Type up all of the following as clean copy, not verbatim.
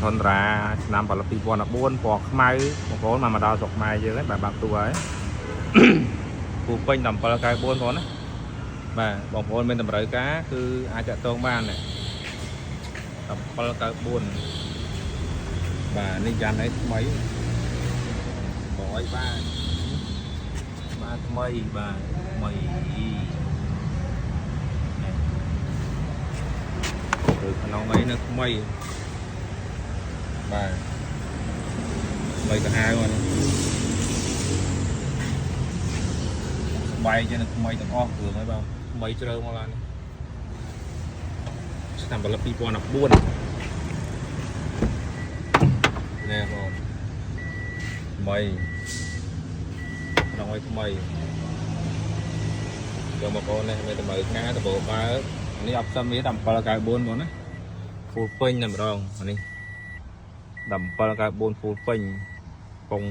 ធនរាឆ្នាំផលិត2014ពណ៌ខ្មៅបងប្អូនមកដល់ស្រុកខ្មែរយើងហ្នឹងបាទបាក់ទួហើយពូពេញ1794បងប្អូនណាបាទបងប្អូនមានតម្រូវការគឺអាចតាក់ទងបាន1794បាទនេះយ៉ាន់អីថ្មីបងអីបាទថ្មីបាទថ្មីគឺក្នុងអីនៅថ្មីបាទថ្មីទៅហៅហ្នឹងបាយចេះនៅថ្មីទាំងអស់គ្រឿងហើយបងថ្មីជ្រើមកឡើងឆ្នាំផលិត2014ណែបងថ្មីក្នុងអីថ្មីយកមកបងនេះមានតម្រូវការដបបើនេះអបសិនមាន1794បងណាហ្វូលពេញតែម្ដងនេះ1794ហ្វូលពេញពង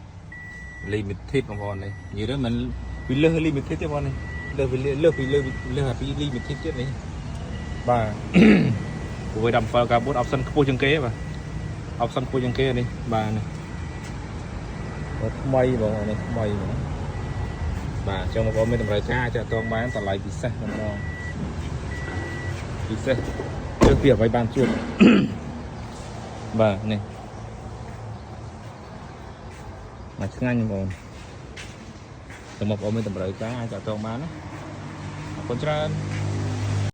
2 limited បងប្អូននេះនិយាយទៅមិនពីលើ limited ទេបងនេះលើពីលើពី limited ទៀតនេះបាទព្រោះ1794 option ខ្ពស់ជាងគេបាទ option ខ្ពស់ជាងគេនេះបាទនេះថ្មីបងនេះថ្មីបងបាទចង់បងប្អូនមានតម្រូវការចាក់តងបានតម្លៃពិសេសម្ដងពិសេសជឿពីអ្វីបានជួបបាទនេះមកឆ្ងាញ់បងតើមកបងមានតម្រូវការអាចតាក់ទងបានណាអរគុណច្រើន